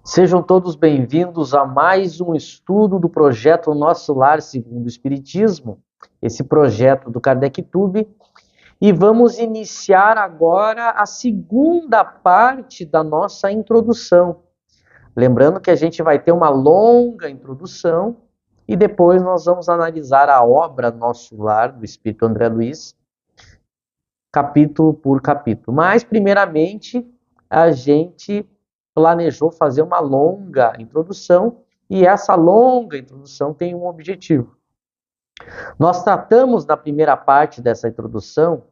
Sejam todos bem-vindos a mais um estudo do projeto Nosso Lar Segundo o Espiritismo, esse projeto do KardecTube, e vamos iniciar agora a segunda parte da nossa introdução. Lembrando que a gente vai ter uma longa introdução e depois nós vamos analisar a obra Nosso Lar, do Espírito André Luiz, capítulo por capítulo. Mas, primeiramente, a gente planejou fazer uma longa introdução e essa longa introdução tem um objetivo. Nós tratamos na primeira parte dessa introdução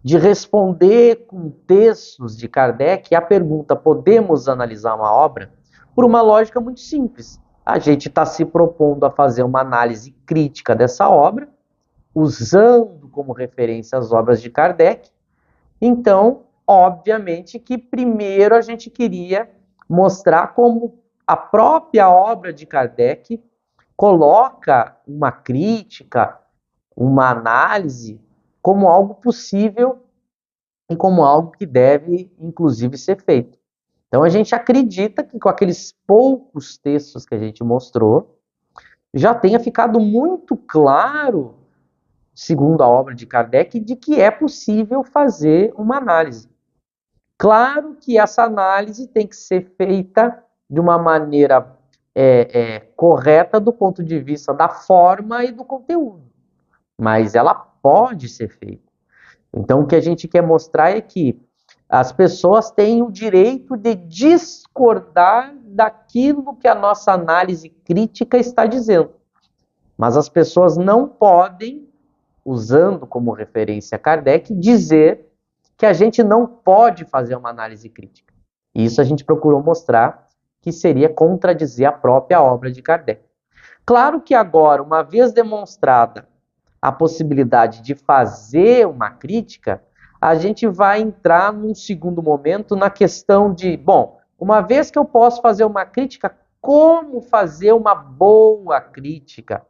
de responder com textos de Kardec a pergunta: podemos analisar uma obra? Por uma lógica muito simples. A gente está se propondo a fazer uma análise crítica dessa obra, usando como referência as obras de Kardec. Então, obviamente que primeiro a gente queria mostrar como a própria obra de Kardec coloca uma crítica, uma análise, como algo possível e como algo que deve, inclusive, ser feito. Então, a gente acredita que com aqueles poucos textos que a gente mostrou, já tenha ficado muito claro, segundo a obra de Kardec, de que é possível fazer uma análise. Claro que essa análise tem que ser feita de uma maneira correta do ponto de vista da forma e do conteúdo, mas ela pode ser feita. Então, o que a gente quer mostrar é que as pessoas têm o direito de discordar daquilo que a nossa análise crítica está dizendo, mas as pessoas não podem, usando como referência Kardec, dizer que a gente não pode fazer uma análise crítica. E isso a gente procurou mostrar que seria contradizer a própria obra de Kardec. Claro que agora, uma vez demonstrada a possibilidade de fazer uma crítica, a gente vai entrar num segundo momento na questão de, bom, uma vez que eu posso fazer uma crítica, como fazer uma boa crítica,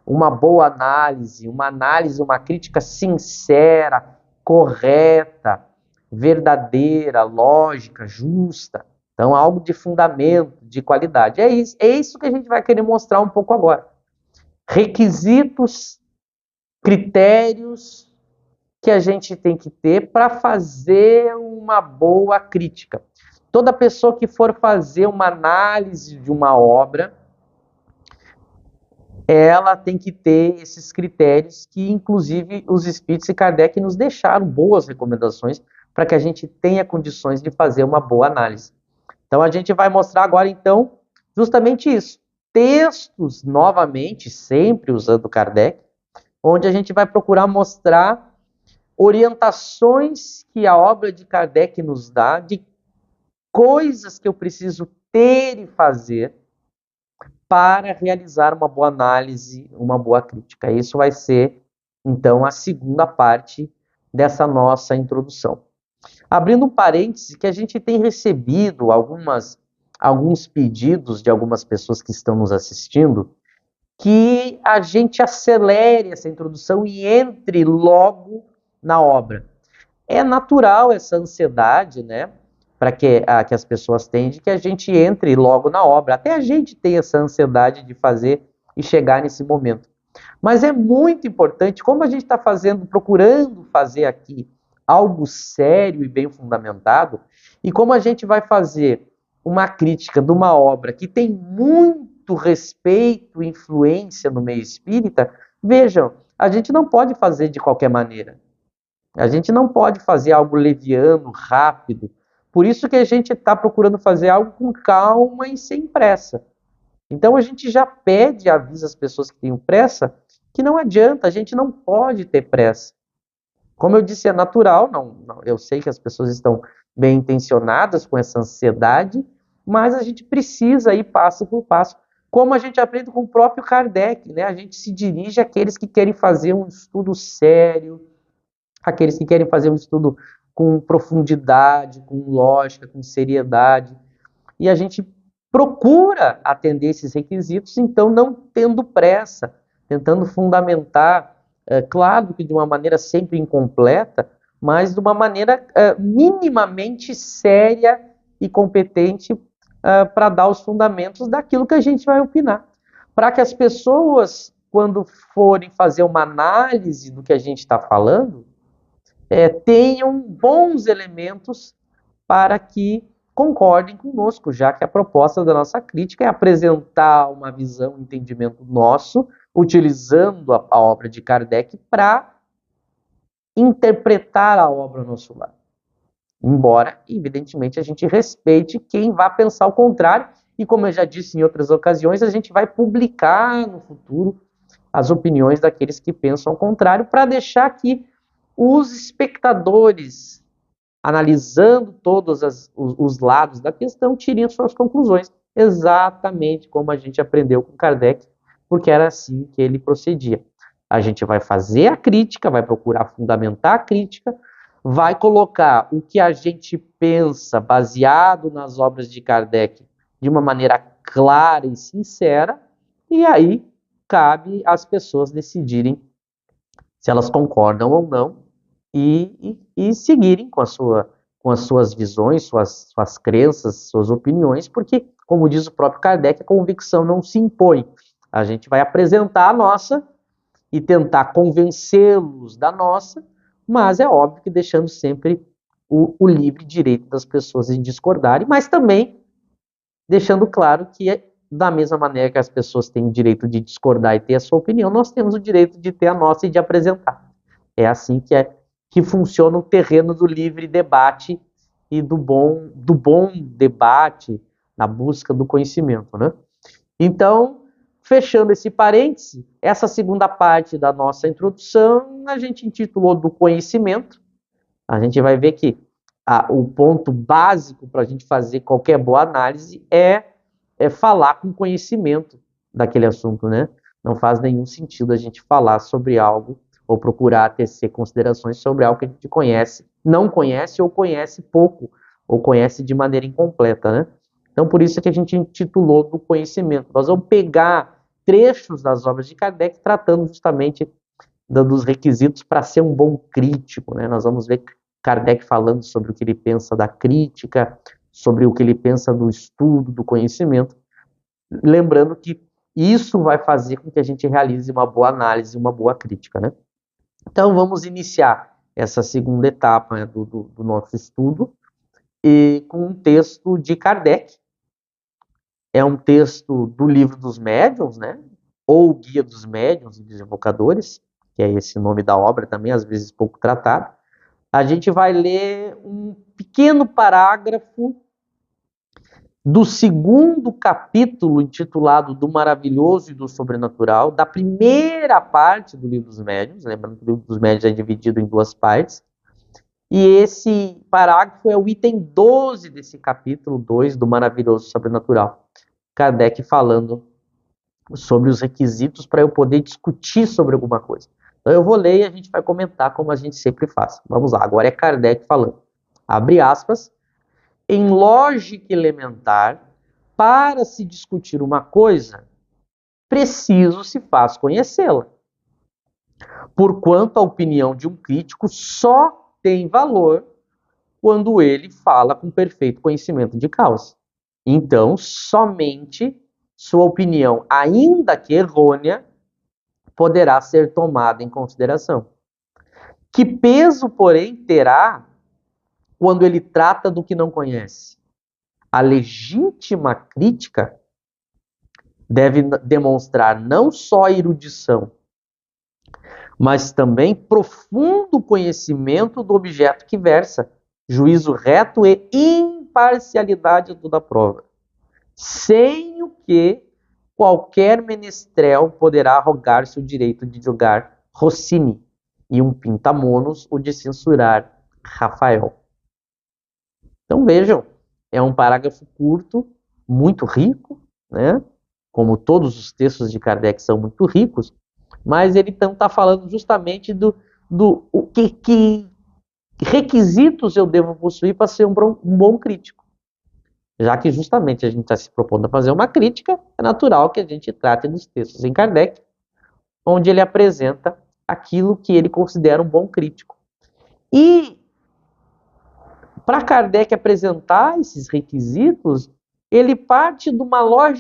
uma boa análise, uma crítica sincera, correta, verdadeira, lógica, justa. Então, algo de fundamento, de qualidade. É isso que a gente vai querer mostrar um pouco agora. Requisitos, critérios que a gente tem que ter para fazer uma boa crítica. Toda pessoa que for fazer uma análise de uma obra, ela tem que ter esses critérios que, inclusive, os Espíritos e Kardec nos deixaram boas recomendações para que a gente tenha condições de fazer uma boa análise. Então, a gente vai mostrar agora, então, justamente isso. Textos, novamente, sempre usando Kardec, onde a gente vai procurar mostrar orientações que a obra de Kardec nos dá, de coisas que eu preciso ter e fazer para realizar uma boa análise, uma boa crítica. Isso vai ser, então, a segunda parte dessa nossa introdução. Abrindo um parêntese, que a gente tem recebido alguns pedidos de algumas pessoas que estão nos assistindo, que a gente acelere essa introdução e entre logo na obra. É natural essa ansiedade, né? Para que as pessoas têm de que a gente entre logo na obra. Até a gente tem essa ansiedade de fazer e chegar nesse momento. Mas é muito importante, como a gente está procurando fazer aqui algo sério e bem fundamentado, e como a gente vai fazer uma crítica de uma obra que tem muito respeito e influência no meio espírita, vejam, a gente não pode fazer de qualquer maneira. A gente não pode fazer algo leviano, rápido. Por isso que a gente está procurando fazer algo com calma e sem pressa. Então a gente já pede, avisa as pessoas que têm pressa, que não adianta, a gente não pode ter pressa. Como eu disse, é natural, eu sei que as pessoas estão bem intencionadas com essa ansiedade, mas a gente precisa ir passo por passo. Como a gente aprende com o próprio Kardec, né? A gente se dirige àqueles que querem fazer um estudo sério, aqueles que querem fazer um estudo com profundidade, com lógica, com seriedade. E a gente procura atender esses requisitos, então não tendo pressa, tentando fundamentar, claro que de uma maneira sempre incompleta, mas de uma maneira minimamente séria e competente, para dar os fundamentos daquilo que a gente vai opinar. Para que as pessoas, quando forem fazer uma análise do que a gente está falando, tenham bons elementos para que concordem conosco, já que a proposta da nossa crítica é apresentar uma visão, um entendimento nosso, utilizando a obra de Kardec para interpretar a obra ao nosso lado. Embora, evidentemente, a gente respeite quem vai pensar o contrário, e como eu já disse em outras ocasiões, a gente vai publicar no futuro as opiniões daqueles que pensam o contrário, para deixar que os espectadores, analisando todos os lados da questão, tirem as suas conclusões, exatamente como a gente aprendeu com Kardec, porque era assim que ele procedia. A gente vai fazer a crítica, vai procurar fundamentar a crítica, vai colocar o que a gente pensa baseado nas obras de Kardec de uma maneira clara e sincera, e aí cabe às pessoas decidirem se elas concordam ou não e seguirem com as suas visões, suas crenças, suas opiniões, porque, como diz o próprio Kardec, a convicção não se impõe. A gente vai apresentar a nossa e tentar convencê-los da nossa, mas é óbvio que deixando sempre o livre direito das pessoas em discordarem, mas também deixando claro que, da mesma maneira que as pessoas têm o direito de discordar e ter a sua opinião, nós temos o direito de ter a nossa e de apresentar. É assim que funciona o terreno do livre debate e do bom debate na busca do conhecimento, né? Então, fechando esse parêntese, essa segunda parte da nossa introdução a gente intitulou do conhecimento. A gente vai ver que o ponto básico para a gente fazer qualquer boa análise é falar com conhecimento daquele assunto, né? Não faz nenhum sentido a gente falar sobre algo ou procurar tecer considerações sobre algo que a gente conhece, não conhece ou conhece pouco, ou conhece de maneira incompleta, né? Então, por isso é que a gente intitulou do conhecimento. Nós vamos pegar trechos das obras de Kardec tratando justamente dos requisitos para ser um bom crítico, né? Nós vamos ver Kardec falando sobre o que ele pensa da crítica, sobre o que ele pensa do estudo, do conhecimento, lembrando que isso vai fazer com que a gente realize uma boa análise, uma boa crítica, né? Então, vamos iniciar essa segunda etapa, né, do nosso estudo com um texto de Kardec. É um texto do Livro dos Médiuns, né? Ou Guia dos Médiuns e dos Invocadores, que é esse nome da obra também, às vezes pouco tratado. A gente vai ler um pequeno parágrafo do segundo capítulo, intitulado Do Maravilhoso e do Sobrenatural, da primeira parte do Livro dos Médiuns, lembrando que o Livro dos Médiuns é dividido em duas partes, e esse parágrafo é o item 12 desse capítulo 2 do Maravilhoso e Sobrenatural. Kardec falando sobre os requisitos para eu poder discutir sobre alguma coisa. Então eu vou ler e a gente vai comentar como a gente sempre faz. Vamos lá, agora é Kardec falando. Abre aspas. Em lógica elementar, para se discutir uma coisa, preciso se faz conhecê-la. Porquanto a opinião de um crítico só tem valor quando ele fala com perfeito conhecimento de causa. Então, somente sua opinião, ainda que errônea, poderá ser tomada em consideração. Que peso, porém, terá quando ele trata do que não conhece? A legítima crítica deve demonstrar não só erudição, mas também profundo conhecimento do objeto que versa, juízo reto e imparcialidade da prova, sem o que qualquer menestrel poderá arrogar-se o direito de julgar Rossini e um pintamonos o de censurar Rafael. Então vejam, é um parágrafo curto, muito rico, né? Como todos os textos de Kardec são muito ricos, mas ele está falando justamente do que requisitos eu devo possuir para ser um bom crítico. Já que justamente a gente está se propondo a fazer uma crítica, é natural que a gente trate dos textos em Kardec, onde ele apresenta aquilo que ele considera um bom crítico. E para Kardec apresentar esses requisitos, ele parte de uma lógica